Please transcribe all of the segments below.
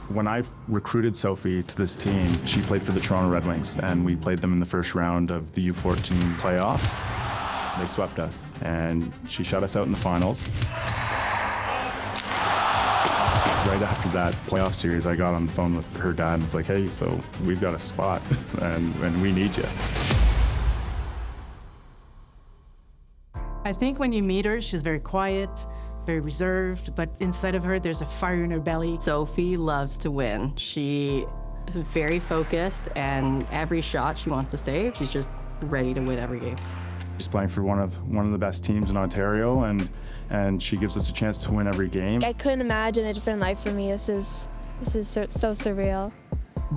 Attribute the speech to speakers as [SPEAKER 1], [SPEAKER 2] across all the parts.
[SPEAKER 1] When I recruited Sophie to this team, she played for the Toronto Red Wings, and we played them in the first round of the U14 playoffs. They swept us, and she shut us out in the finals. Right after that playoff series, I got on the phone with her dad and was like, hey, so we've got a spot, and we need you.
[SPEAKER 2] I think when you meet her, she's very quiet, very reserved, but inside of her, there's a fire in her belly.
[SPEAKER 3] Sophie loves to win. She is very focused, and every shot she wants to save, she's just ready to win every game.
[SPEAKER 1] She's playing for one of the best teams in Ontario, and she gives us a chance to win every game.
[SPEAKER 4] I couldn't imagine a different life for me. This is so surreal.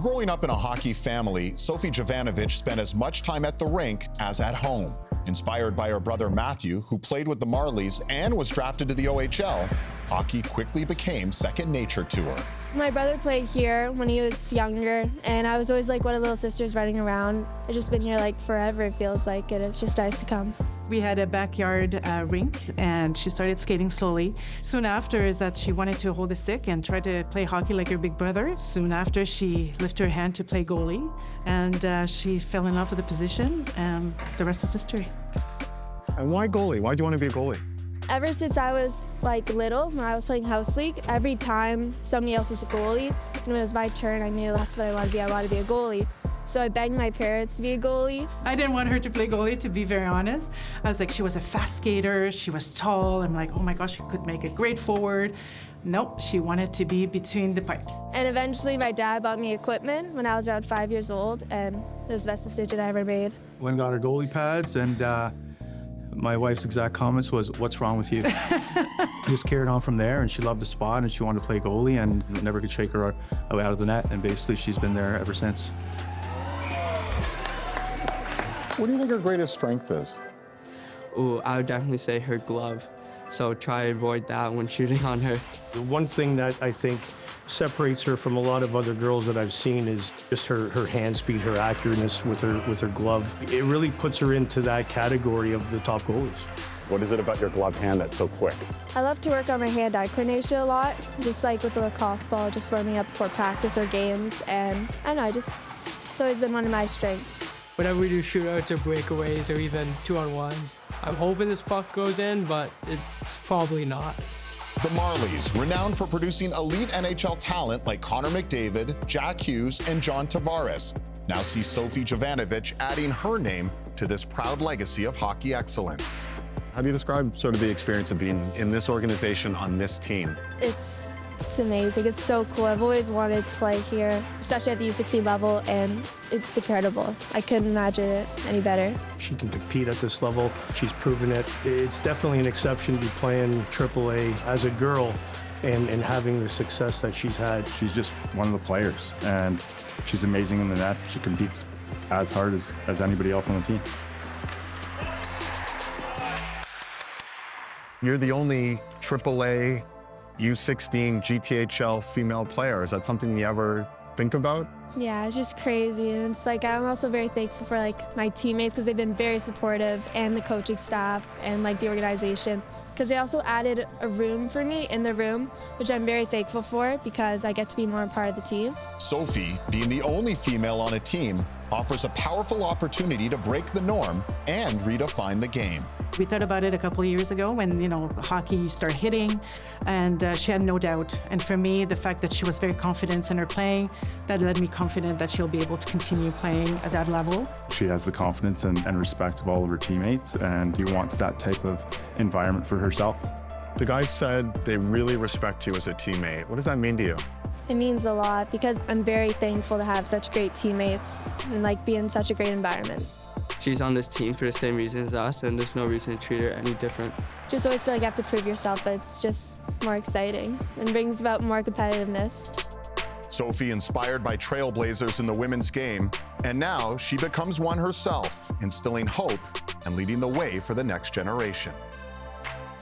[SPEAKER 5] Growing up in a hockey family, Sophie Jovanovic spent as much time at the rink as at home. Inspired by her brother Matthew, who played with the Marlies and was drafted to the OHL, hockey quickly became second nature to her.
[SPEAKER 4] My brother played here when he was younger, and I was always like one of the little sisters running around. I've just been here like forever, it feels like, and it's just nice to come.
[SPEAKER 2] We had a backyard rink, and she started skating slowly. Soon after is that she wanted to hold a stick and try to play hockey like her big brother. Soon after, she lifted her hand to play goalie, and she fell in love with the position, and the rest is history.
[SPEAKER 6] And why goalie? Why do you want to be a goalie?
[SPEAKER 4] Ever since I was like little, when I was playing house league, every time somebody else was a goalie, and when it was my turn, I knew that's what I want to be. I want to be a goalie. So I begged my parents to be a goalie.
[SPEAKER 2] I didn't want her to play goalie, to be very honest. I was like, she was a fast skater, she was tall. I'm like, oh my gosh, she could make a great forward. Nope, she wanted to be between the pipes.
[SPEAKER 4] And eventually my dad bought me equipment when I was around 5 years old, and it was the best decision I ever made.
[SPEAKER 7] Went and got her goalie pads, and my wife's exact comments was, what's wrong with you? Just carried on from there, and she loved the spot, and she wanted to play goalie, and never could shake her out of the net, and basically she's been there ever since.
[SPEAKER 5] What do you think her greatest strength is?
[SPEAKER 8] Ooh, I would definitely say her glove. So try to avoid that when shooting on her.
[SPEAKER 6] The one thing that I think separates her from a lot of other girls that I've seen is just her hand speed, her accurateness with her glove. It really puts her into that category of the top goalies.
[SPEAKER 9] What is it about your glove hand that's so quick?
[SPEAKER 4] I love to work on my hand-eye coordination a lot, just like with the lacrosse ball, just warming up before practice or games, and I don't know, it's always been one of my strengths.
[SPEAKER 10] Whenever we do shootouts or breakaways or even 2-on-1s, I'm hoping this puck goes in, but it's probably not.
[SPEAKER 5] The Marlies, renowned for producing elite NHL talent like Connor McDavid, Jack Hughes, and John Tavares, now see Sophie Jovanovic adding her name to this proud legacy of hockey excellence.
[SPEAKER 9] How do you describe sort of the experience of being in this organization on this team?
[SPEAKER 4] It's amazing. It's so cool. I've always wanted to play here, especially at the U16 level, and it's incredible. I couldn't imagine it any better.
[SPEAKER 6] She can compete at this level. She's proven it. It's definitely an exception to be playing AAA as a girl and having the success that she's had.
[SPEAKER 1] She's just one of the players, and she's amazing in the net. She competes as hard as anybody else on the team.
[SPEAKER 9] You're the only AAA U16 GTHL female player. Is that something you ever think about?
[SPEAKER 4] Yeah, it's just crazy, and it's like I'm also very thankful for like my teammates because they've been very supportive, and the coaching staff and like the organization, because they also added a room for me in the room, which I'm very thankful for because I get to be more a part of the team.
[SPEAKER 5] Sophie, being the only female on a team, offers a powerful opportunity to break the norm and redefine the game.
[SPEAKER 2] We thought about it a couple of years ago when, hockey started hitting, and she had no doubt. And for me, the fact that she was very confident in her playing, that led me confident that she'll be able to continue playing at that level.
[SPEAKER 1] She has the confidence and respect of all of her teammates, and she wants that type of environment for herself.
[SPEAKER 9] The guys said they really respect you as a teammate. What does that mean to you?
[SPEAKER 4] It means a lot because I'm very thankful to have such great teammates and like be in such a great environment.
[SPEAKER 8] She's on this team for the same reason as us, and there's no reason to treat her any different.
[SPEAKER 4] Just always feel like you have to prove yourself, but it's just more exciting and brings about more competitiveness.
[SPEAKER 5] Sophie inspired by trailblazers in the women's game, and now she becomes one herself, instilling hope and leading the way for the next generation.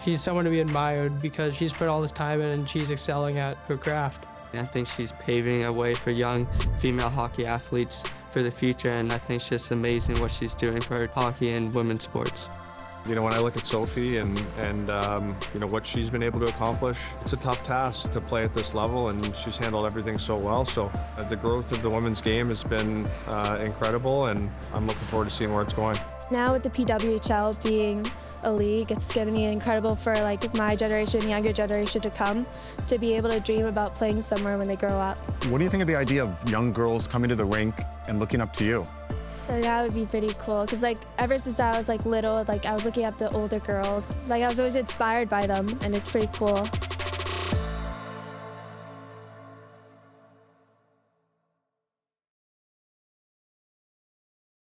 [SPEAKER 10] She's someone to be admired because she's put all this time in and she's excelling at her craft.
[SPEAKER 8] I think she's paving a way for young female hockey athletes for the future, and I think it's just amazing what she's doing for hockey and women's sports.
[SPEAKER 11] You know, when I look at Sophie and you know, what she's been able to accomplish, it's a tough task to play at this level, and she's handled everything so well. So the growth of the women's game has been incredible, and I'm looking forward to seeing where it's going.
[SPEAKER 4] Now with the PWHL being a league, it's going to be incredible for like my generation, younger generation to come, to be able to dream about playing somewhere when they grow up.
[SPEAKER 9] What do you think of the idea of young girls coming to the rink and looking up to you?
[SPEAKER 4] That would be pretty cool, because like ever since I was like little, like I was looking at the older girls, like I was always inspired by them, and it's pretty cool.